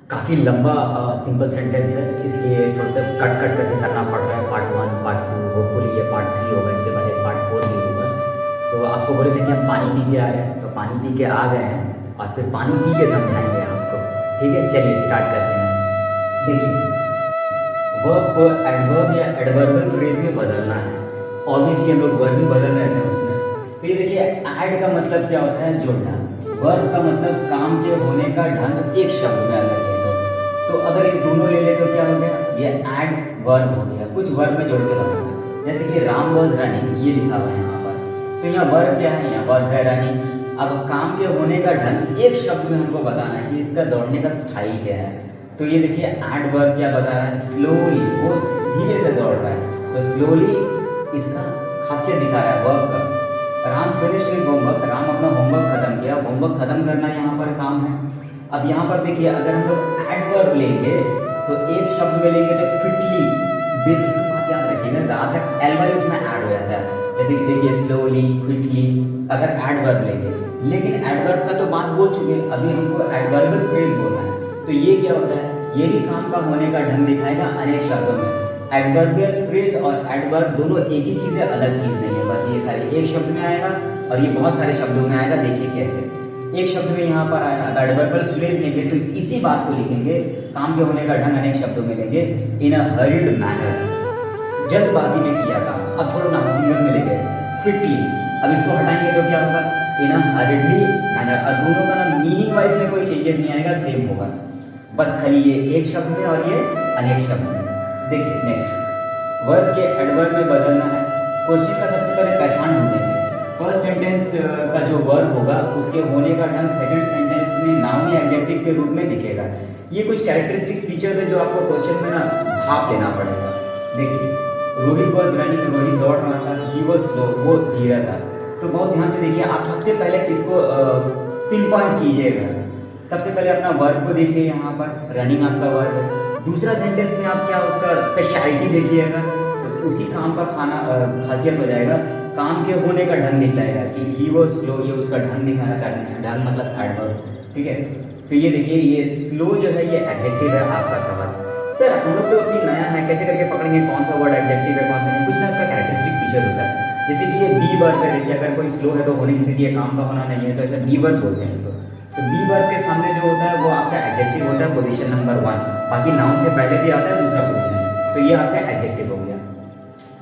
काफ़ी लंबा simple sentence है, इसलिए थोड़ा सा कट कट करके करना पड़ रहा है। Part one, part two, hopefully ये पार्ट थ्री होगा, इसके बाद एक पार्ट फोर भी होगा। तो आपको बोले थे कि हम पानी पी के आ रहे हैं, तो पानी पी के आ गए हैं और फिर पानी पी के समझाएंगे आपको। ठीक है, चलिए स्टार्ट करते हैं। देखिए, वर्ब को एडवर्ब या एडवर्बल फ्रेज में बदलना है। ऑब्वियसली हम लोग वर्ब भी बदल रहे थे उसमें। तो ये देखिए, ऐड का मतलब क्या होता है? जोड़ना। वर्ब का मतलब काम के होने का ढंग एक शब्द में अगर ले तो अगर ये दोनों ले ले तो क्या हो गया? ये ऐड वर्ब हो गया, कुछ वर्ब में जोड़ के लगाना। जैसे कि राम वॉज रनिंग, ये लिखा हुआ है यहाँ पर, तो यहाँ वर्ब क्या है? यहाँ वर्ब है रनिंग। अब काम के होने का ढंग एक शब्द में हमको बताना है कि इसका दौड़ने का स्टाइल क्या है। तो ये देखिए, ऐड वर्ब क्या बता रहा है? स्लोली, वो धीरे से दौड़ रहा है, तो स्लोली इसका खासियत दिखा रहा है वर्ब का। Ram finish his homework, Ram अपना होमवर्क खत्म किया। होमवर्क खत्म करना यहाँ पर काम है। अब यहाँ पर देखिए, अगर हम लोग एडवर्ब लेंगे तो एक शब्द में लेंगे तो क्विकली, बेसिक बात याद रखिएगा, ज्यादातर एल वाई उसमें ऐड हो जाता है। जैसे कि देखिए, स्लोली, क्विकली, अगर एडवर्ब लेंगे। लेकिन एडवर्ब का तो बात बोल चुके हैं, अभी हमको एडवर्बल फ्रेज बोलना है। तो ये क्या होता है? ये भी काम का होने का ढंग दिखाएगा अनेक शब्दों में। एडवर्बियल फ्रेज और एडवर्ब दोनों एक ही चीज है, अलग चीज नहीं है। बस ये खाली एक शब्द में आएगा और ये बहुत सारे शब्दों में आएगा। देखिए कैसे एक शब्द में यहाँ पर आएगा। एडवर्बल फ्रेज लेंगे तो इसी बात को लिखेंगे, काम के होने का ढंग अनेक शब्दों में लेंगे। इन अ हरिड मैनर, जल्दबाजी में किया काम। अब छोड़ो ना, सिंगल में लेंगे क्विकली। अब इसको हटाएंगे तो क्या होगा? इन अ हरिडली मैनर। अब दोनों का ना मीनिंग वाइज में कोई चेंजेस नहीं आएगा, सेम होगा। बस खाली ये एक शब्द में और ये अनेक शब्द में। देखिए नेक्स्ट, वर्ब के एडवर्ब में बदलना है। क्वेश्चन का सबसे पहले पहचान ढूंढेंगे। फर्स्ट सेंटेंस का जो वर्ब होगा उसके होने का ढंग सेकंड सेंटेंस में नाउन या एडजेक्टिव के रूप में दिखेगा। ये कुछ कैरेक्टरिस्टिक फीचर्स है जो आपको क्वेश्चन में ना भाप लेना पड़ेगा। देखिए, रोहित वॉज रनिंग, रोहित दौड़ रहा था। ही वॉज स्लो, वो धीरा था। तो बहुत ध्यान से देखिए, आप सबसे पहले किसको पिन पॉइंट कीजिएगा। सबसे पहले अपना वर्ब को देखिए, यहाँ पर रनिंग आपका वर्ब है। दूसरा सेंटेंस में आप क्या उसका स्पेशलिटी देखिएगा, तो उसी काम का खासियत हो जाएगा। काम के होने का ढंग दिखलाएगा कि ही वॉज स्लो, ये उसका ढंग दिखा रहा है। ढंग मतलब एडवर्ब। ठीक है, तो ये देखिए, ये स्लो जो है ये एडजेक्टिव है। आपका सवाल, सर हम लोग तो अभी नया है, कैसे करके पकड़ेंगे कौन सा वर्ड एडजेक्टिव है कौन सा नहीं? कुछ ना, उसका कैरेक्टरिस्टिक फीचर होता है। जैसे कि ये बी वर्ब है, देखिए अगर कोई स्लो है तो होने की स्थिति है, काम का होना नहीं है, तो ऐसा बी वर्ब बोलते हैं इसको। तो बी वर्ब के सामने जो होता है वो आपका एडजेक्टिव होता है, पोजीशन नंबर 1। बाकी नाउन से पहले भी आता है दूसरा पोजीशन, तो ये आपका एडजेक्टिव हो गया।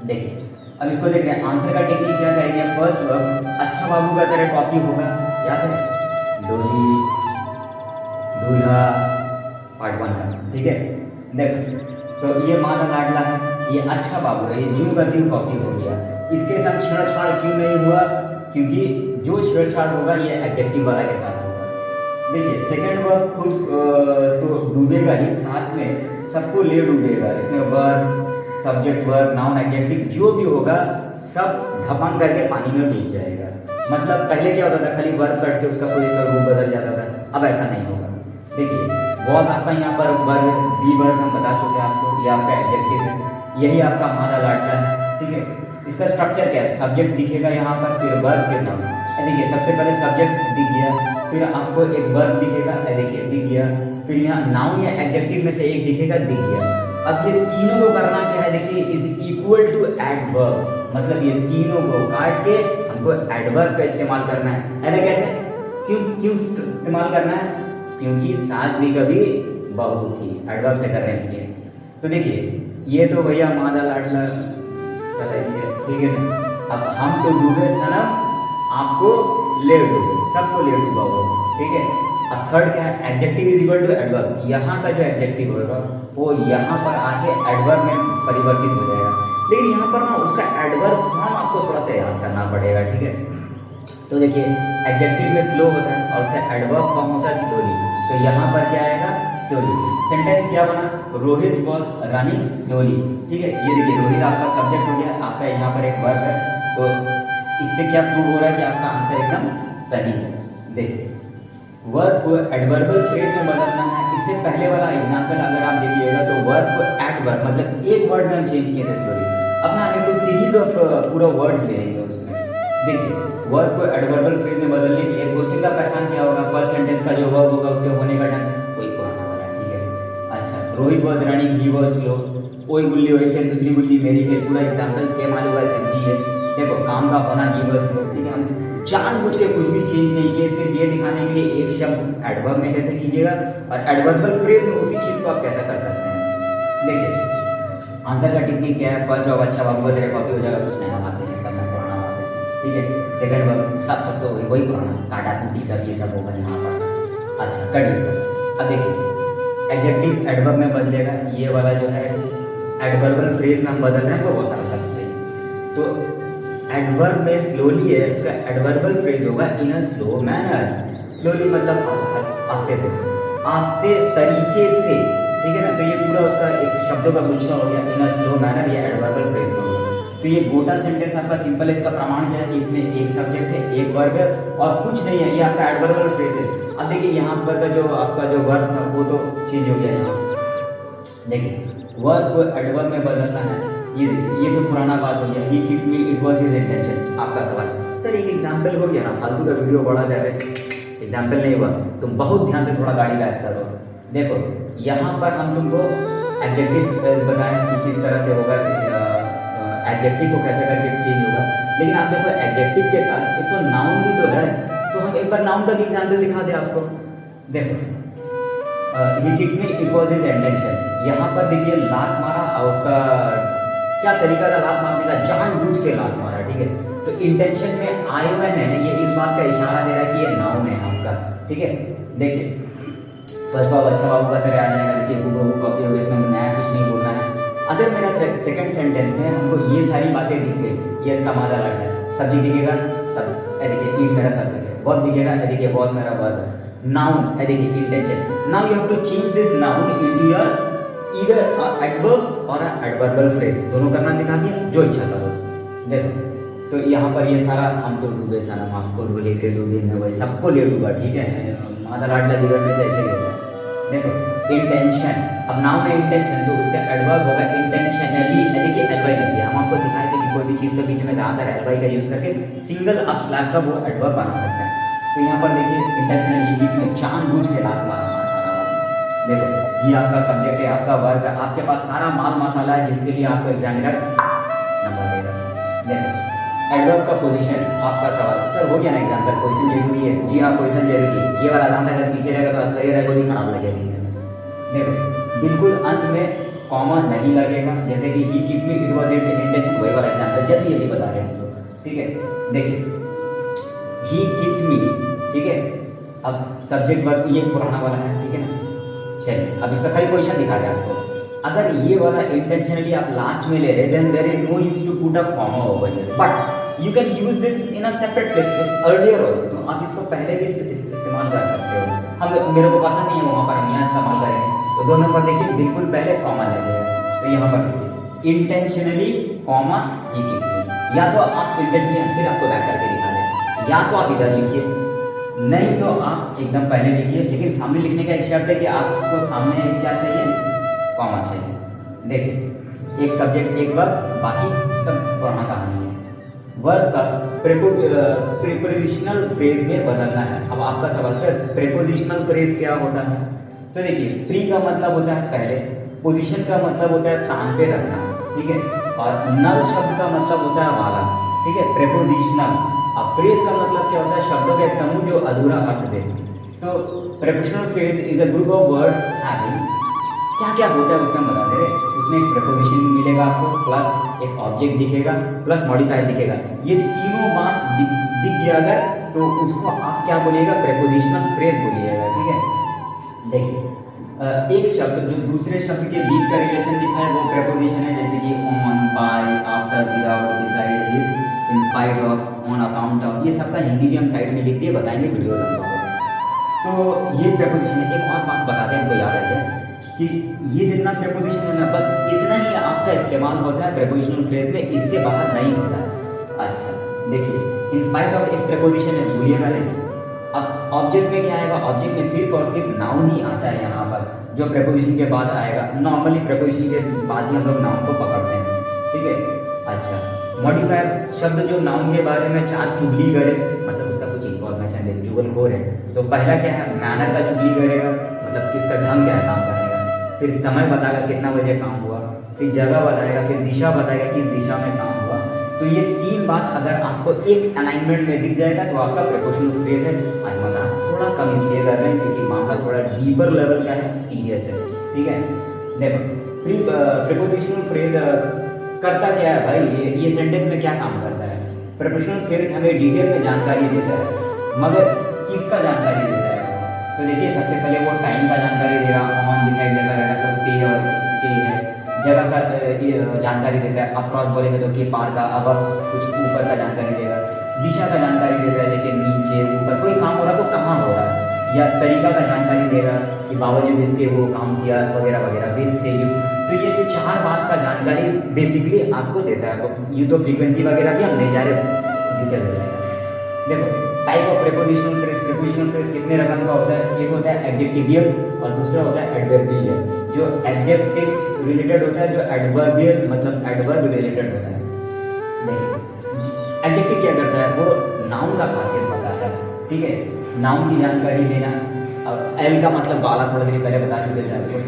देखिए, अब इसको देख रहे हैं, आंसर का टेक्निक क्या करेंगे? फर्स्ट वर्ब अच्छा बाबू का तरह कॉपी होगा, याद है? डोली, दूल्हा, पार्ट 1 का। ठीक है, देखो तो ये माँ का लाडला है, ये अच्छा बाबू है, ये जूं का त्यों कॉपी हो गया। इसके साथ छेड़छाड़ क्यों नहीं हुआ? क्योंकि जो छेड़छाड़ होगा ये एडजेक्टिव वाला के साथ होगा। देखिए, सेकंड वर्ब खुद तो डूबेगा ही, साथ में सबको ले डूबेगा। इसमें verb, subject, verb, noun, adjective जो भी होगा सब धपंग करके पानी में डूब जाएगा। मतलब पहले क्या होता था, खाली वर्ब कट के उसका कोई रूप बदल जाता था, अब ऐसा नहीं होगा। देखिए, वॉज आपका यहाँ पर वर्ब, बी वर्ब हम बता चुके हैं आपको, ये आपका एडजेक्टिव है, यही आपका मादा लाडला है। ठीक है, इसका स्ट्रक्चर क्या है? सब्जेक्ट दिखेगा यहाँ पर, फिर वर्ब, फिर नाउन। देखिए, सबसे पहले सब्जेक्ट दिख गया, फिर आपको एक वर्ब दिखेगा, देखिए दिख गया, फिर यहाँ नाउन या एडजेक्टिव में से एक दिखेगा, दिख गया। अब ये तीनों को करना क्या है? देखिए, इज इक्वल टू एडवर्ब, मतलब ये तीनों को काट के हमको एडवर्ब का इस्तेमाल करना है। अरे कैसे, क्यों क्यों इस्तेमाल करना है? क्योंकि सास भी कभी बहू थी, एडवर्ब से कर रहे हैं इसलिए। तो देखिए, ये तो भैया मादा लाडला बताइए, ठीक है ना? अब हम तो डूबे सनम, आपको ले डूबे, सबको ले डूबा हो। ठीक है, अब थर्ड क्या है? Adjective is equal to adverb. यहाँ का जो एडजेक्टिव होगा वो यहाँ पर आके एडवर्ब में परिवर्तित हो जाएगा। लेकिन यहाँ पर ना उसका एडवर्ब फॉर्म आपको थोड़ा सा याद करना पड़ेगा। ठीक है, तो देखिए, एडजेक्टिव में स्लो होता है और उसका एडवर्ब फॉर्म होता है स्लोली। तो यहाँ पर क्या आएगा? स्लोली। सेंटेंस क्या बना? Rohit was running slowly. ठीक है, ये देखिए, रोहित आपका सब्जेक्ट हो गया, आपका यहाँ पर एक वर्ब है, तो इससे क्या प्रूव हो रहा है कि आपका आंसर एकदम सही है। देखिए, वर्ब को एडवर्बल फ्रेज में बदलना है। इससे पहले वाला एग्जांपल अगर आप देखिएगा तो वर्ब को एडवर्ब मतलब एक वर्ड में हम चेंज किए थे स्टोरी। अब ना हमें कुछ सीरीज ऑफ पूरा वर्ड्स ले लेंगे उसमें। देखिए, वर्ब को एडवर्बल फ्रेज में बदलने के लिए क्वेश्चन का पहचान क्या होगा? फर्स्ट सेंटेंस का जो वर्ब होगा उसके होने का ढंग कोई पुराना वाला, ठीक है। Rohit was running he was slow, कोई गुल्ली वही खेल दूसरी गुल्ली मेरी खेल, पूरा एग्जाम्पल सेम आलू का सब्जी है। देखो काम का होना ही वॉज स्लो, ठीक है। हम जानबूझ के कुछ भी चेंज नहीं किए, सिर्फ ये दिखाने के लिए एक शब्द एडवर्ब में कैसे कीजिएगा और एडवर्बल फ्रेज में उसी चीज को आप कैसे कर सकते हैं। देखिए आंसर का टेक्निक क्या है, फर्स्ट वर्ब अच्छा वर्ब को तेरे कॉपी हो जाएगा, कुछ नया बात नहीं है, सब में पुराना बात है, ठीक है। सेकंड वर्ब सब तो वही पुराना, काटा कुटी सब ये सब होगा यहाँ पर। अच्छा कर लीजिए सर। अब देखिए एडजेक्टिव एडवर्ब में बदलेगा, ये वाला जो है एडवर्बल फ्रेज में हम बदल रहे हैं तो बहुत सारा शब्द चाहिए। तो एडवर्ब में स्लोली है, उसका एडवर्बल फ्रेज होगा इन अ स्लो मैनर। स्लोली मतलब आस्ते से, आस्ते तरीके से, ठीक है ना। तो ये पूरा उसका एक शब्दों का गुच्छा हो गया, इन अ स्लो मैनर, ये एडवर्बल फ्रेज हो गया। तो ये गोटा सेंटेंस आपका सिंपल है, इसका प्रमाण क्या है कि इसमें एक सब्जेक्ट है, एक वर्ब है और कुछ नहीं है, ये आपका एडवर्बल फ्रेज है। अब देखिए यहाँ पर का जो आपका जो वर्ब था वो तो चेंज हो गया यहाँ। देखिए वर्ब को एडवर्ब में बदलना है, ये तो पुराना बात हो गया। He kick me it was his intention. आपका सवाल सर एक एग्जांपल हो गया ना, फालतू का वीडियो बड़ा कर रहे, एग्जांपल नहीं हुआ, तुम बहुत ध्यान से थोड़ा गाड़ी बैक करो। देखो यहाँ पर हम तुमको एडजेक्टिव बताएं कि किस तरह से होगा, एडजेक्टिव को कैसे करके चेंज होगा। लेकिन आप देखो एडजेक्टिव के साथ एक तो नाउन भी तो है, तो हम एक बार नाउन का भी एग्जाम्पल दिखा दे आपको। देखो he kick me it was his intention, यहाँ पर देखिए लात मारा और उसका क्या तरीका था लात मारने का, जानबूझ के लात मारा, ठीक है। तो इंटेंशन में आयोन है, ये इस बात का इशारा दे रहा है कि ये नाउन है आपका, ठीक है। देखिए फर्स्ट बाब अच्छा बाबू का तरह आ जाएगा, देखिए हूबहू कॉपी हो गई, इसमें नया कुछ नहीं बोलना है। अगर मेरा सेकंड सेंटेंस में हमको ये सारी बातें दिख गई, ये इसका मादा लड़ है, सब्जी दिखेगा सब, देखिए ईट मेरा सब्जेक्ट है, वर्ब दिखेगा, देखिए वॉज मेरा वर्ब है, नाउन देखिए intention. Now you have to change this noun into your either adverb और एडवर्बल फ्रेज, दोनों करना सिखा दिया, जो इच्छा करो। देखो तो यहाँ पर ये सारा हम तो डूबे सारा आपको लेके डूबे में वही सबको ले डूबा, ठीक है। मादा लाडला बिगड़ने से ऐसे ही होता है। देखो इंटेंशन, अब नाउन है इंटेंशन तो उसका एडवर्ब होगा इंटेंशनली, देखिए एलवाई लग गया। हम आपको सिखाए थे कि कोई भी चीज़ के बीच में ज़्यादातर एलवाई का यूज करके सिंगल अपस्लैग का वो एडवर्ब बना सकते हैं। तो यहाँ पर देखिए इंटेंशनली बीच में जानबूझ के लात मारा। देखो ये आपका सब्जेक्ट है, आपका वर्ब है, आपके पास सारा माल मसाला है जिसके लिए आपको एग्जामिनर नंबर देगा। देखो एडवर्ब का पोजीशन, आपका सवाल सर हो गया ना एग्जाम्पल, पोजीशन जरूरी है, जी हाँ पोजीशन जरूरी है। ये वाला दांत अगर पीछे रहेगा तो अस्करी रहेगा भी खराब लगेगी। देखो बिल्कुल अंत में कॉमा नहीं लगेगा, जैसे कि he kick me it was his intention, वही वाला एग्जाम्पल जल्दी जल्दी बता रहे हैं, ठीक है। देखिए ही किक मी, ठीक है। अब सब्जेक्ट वर्ब ये पुराना वाला है, ठीक है ना। चलिए अब इसका खाली पोजीशन दिखा रहे हैं आपको। अगर ये वाला इंटेंशनली आप लास्ट में ले रहे then there is no use to put a comma over here, but you can use this in a separate place earlier also. तो आप इसको पहले भी इस्तेमाल कर सकते हो। हम मेरे को पसंद नहीं है वहाँ पर हम यहाँ इस्तेमाल करेंगे, तो दोनों पर देखिए बिल्कुल पहले कॉमा लगेगा। तो यहाँ पर देखिए इंटेंशनली कॉमा ही की, या तो आप इंटेंशनली फिर आपको बैक करके दिखा दें, या तो आप इधर लिखिए, नहीं तो आप एकदम पहले लिखिए। लेकिन सामने लिखने का एक शर्त है कि आपको सामने क्या चाहिए, कॉमा चाहिए। देखिए एक सब्जेक्ट एक वर्ब, बाकी सब पुराना कहानी है। वर्ब का प्रीपोजिशनल फ्रेज में बदलना है। अब आपका सवाल सर प्रीपोजिशनल फ्रेज क्या होता है, तो देखिए प्री का मतलब होता है पहले, पोजीशन का मतलब होता है स्थान पे रखना, ठीक है। और नल शब्द का मतलब होता है वाला, ठीक है, प्रीपोजिशनल। अब फ्रेज का मतलब क्या होता है, शब्दों का एक समूह जो अधूरा अर्थ दे। तो prepositional phrase is a group of word having, क्या क्या होता है उसका बता दे रहे। उसमें एक प्रीपोजिशन मिलेगा आपको, प्लस एक ऑब्जेक्ट दिखेगा, प्लस मॉडिफायर दिखेगा। ये तीनों बात दिख गया अगर, तो उसको आप क्या बोलिएगा, प्रीपोजिशनल फ्रेज बोलिएगा, ठीक है। देखिए एक शब्द जो दूसरे शब्द के बीच का रिलेशन दिखाए वो प्रीपोजिशन है, जैसे कि on, by, after, without, beside, with, in spite of, on account of, ये सबका हिंदी भी हम साइड में लिख दिए, बताएंगे वीडियो लंबा। तो ये प्रीपोजिशन है। एक और बात बताते हैं, हमको याद रखें कि ये जितना प्रीपोजिशन है ना, बस इतना ही आपका इस्तेमाल होता है प्रीपोजिशनल फ्रेज में, इससे बाहर नहीं होता है। अच्छा देखिए इन स्पाइट ऑफ एक प्रीपोजिशन है, भूलिएगा नहीं। अब ऑब्जेक्ट में क्या आएगा, ऑब्जेक्ट में सिर्फ और सिर्फ नाउन ही आता है यहाँ पर, जो प्रीपोजिशन के बाद आएगा। नॉर्मली प्रीपोजिशन के बाद ही हम लोग नाउन को पकड़ते हैं, ठीक है। अच्छा मॉडिफायर शब्द जो नाउन के बारे में चार चुगली करे, मतलब उसका कुछ इन्फॉर्मेशन दे, चुगलखोर है, तो पहला क्या है, मैनर का चुगली करेगा, मतलब किसका ढंग क्या है काम करने का। फिर समय बताएगा कितना बजे काम हुआ, फिर जगह बताएगा, फिर दिशा बताएगा किस दिशा में काम हुआ। तो ये 3 बात अगर आपको एक अलाइनमेंट में दिख जाएगा तो आपका प्रीपोजिशनल फ्रेज है। आज मजाक थोड़ा कम इसलिए कर रहे हैं क्योंकि मामला थोड़ा डीपर लेवल का है, सीरियस है, ठीक है। देखो प्रीपोजिशनल फ्रेज करता क्या है भाई, ये सेंटेंस में क्या काम करता है। प्रीपोजिशनल फ्रेज हमें डिटेल में जानकारी देता है, मगर किसका जानकारी देता है। तो देखिए सबसे पहले वो टाइम का जानकारी देगा, ऑन डिसाइड देता रहेगा तो पे और इसके है। जगह का जानकारी देता है, अक्रॉस बोलेंगे तो के पार का, अब कुछ ऊपर का जानकारी देगा। दिशा का जानकारी देता है, देखिए नीचे ऊपर कोई काम हो रहा तो कहाँ हो रहा है, या तरीका का जानकारी देगा कि बावजूद इसके वो काम किया वगैरह वगैरह, फिर से यू। तो ये 4 बात का जानकारी बेसिकली आपको देता है। ये तो फ्रीक्वेंसी वगैरह भी हम नहीं जा रहे, डिटेल हो जाएगा। देखो type of prepositional phrase, prepositional phrase कितने रकम का होता है। एक होता है एडजेक्टिवियल और दूसरा होता है एडवर्बियल। जो एडजेक्टिव रिलेटेड होता है, जो एडवर्बियल मतलब एडवर्ब रिलेटेड होता है। देखिए एडजेक्टिव क्या करता है, वो नाउन का खासियत बताता है, ठीक है, नाउन की जानकारी देना। और एल का मतलब वाला थोड़ी देर पहले बता चुके थे आपको।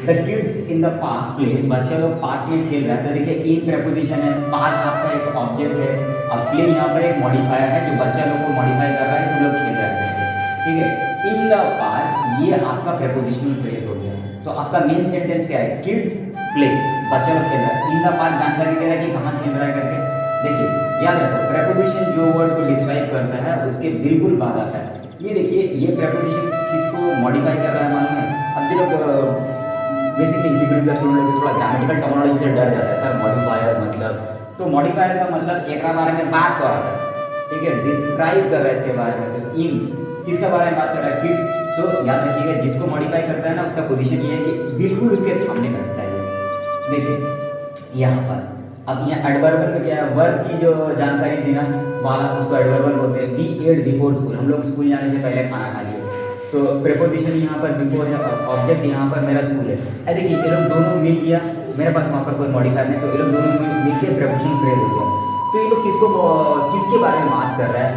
The kids in the park play, बच्चे लोग पार्क में खेल रहे हैं। तो देखिए इन प्रीपोजिशन है, पार्क आपका एक ऑब्जेक्ट है और प्ले यहाँ पर एक मॉडिफायर है जो बच्चा लोग को मॉडिफाई कर रहा है, तो लोग खेल रहे हैं, ठीक है। इन द पार्क ये आपका प्रीपोजिशनल फ्रेज हो गया। तो आपका मेन सेंटेंस क्या है, किड्स प्ले, बच्चा लोग खेल रहा है। इन द पार्क जानकारी दे रहा है कि कहाँ खेल रहा है करके। देखिए याद रखो प्रीपोजिशन जो वर्ड को डिस्क्राइब करता है उसके बिल्कुल बाद आता है। ये देखिए ये प्रीपोजिशन किसको मॉडिफाई कर रहा है मालूम है। अब जो लोग बेसिकली हिंदी मीडियम का स्टूडेंट है थोड़ा ग्रामेटिकल टर्मिनोलॉजी से डर जाता है, सर मॉडिफायर मतलब, तो मॉडिफायर का मतलब एक बारे में बात कर रहा है, ठीक है, डिस्क्राइब कर रहा है इसके बारे में। तो इन किसका बारे में बात कर रहा है, किड्स। तो याद रखिएगा जिसको मॉडिफाई करता है ना उसका पोजीशन ये है कि बिल्कुल उसके सामने बैठता है। देखिए यहाँ पर अब यहाँ एडवर्बल में क्या है, वर्ब की जो जानकारी देना वाला उसको एडवर्बल बोलते हैं। वी एट बिफोर स्कूल, हम लोग स्कूल जाने से पहले खाना खा लिए। तो प्रीपोजिशन यहाँ पर बिफोर है, ऑब्जेक्ट यहाँ पर मेरा स्कूल है। देखिए ये लोग दोनों मिल किया, मेरे पास वहाँ पर कोई मॉडिफायर नहीं, तो ये लोग दोनों मिल के प्रीपोजिशन फ्रेज हो गया। तो ये लोग किसके बारे में बात कर रहा है,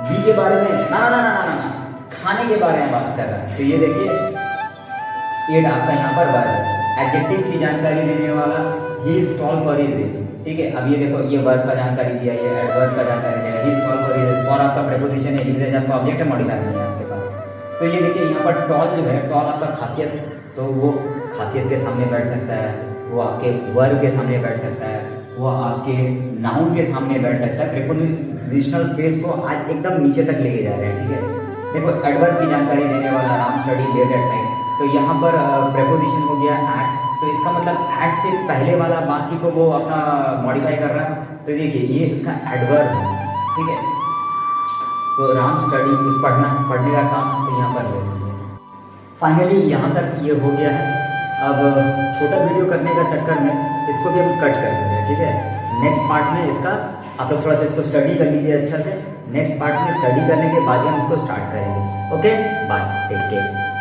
वी के बारे में ना ना ना ना ना ना खाने के बारे में बात कर रहा है। तो ये देखिए एट आपका यहाँ पर वर्ब है, एडजेक्टिव की जानकारी देने वाला he is tall for his age, ठीक है। अब ये देखो ये वर्ब का जानकारी दिया, ये एडवर्ब का जानकारी दिया, he is tall for his age. For आपका प्रीपोजिशन है, हिज एज आपका ऑब्जेक्ट है, मॉडिफायर नहीं है आपके पास। तो ये देखिए यहाँ पर टॉल जो है, टॉल आपका खासियत है, तो वो खासियत के सामने बैठ सकता है, वो आपके वर्ब के सामने बैठ सकता है, वो आपके नाउन के सामने बैठ सकता है। प्रीपोजिशनल फ्रेज को आज एकदम नीचे तक लेके जा रहे हैं, ठीक है। देखो एडवर्ब की जानकारी देने वाला Ram study late at night, तो यहाँ पर प्रीपोजिशन हो गया एट, तो इसका मतलब एट से पहले वाला बाकी को वो अपना मॉडिफाई कर रहा है। तो देखिए ये उसका एडवर्ब है, ठीक है। तो राम स्टडी पढ़ने का काम तो यहाँ पर है। फाइनली यहाँ तक ये हो गया है। अब छोटा वीडियो करने का चक्कर में इसको भी हम कट कर देंगे, ठीक है। नेक्स्ट पार्ट में इसका आप लोग थोड़ा सा इसको स्टडी कर लीजिए अच्छा से। नेक्स्ट पार्ट में स्टडी करने के बाद हम इसको स्टार्ट करेंगे। Okay bye, take care.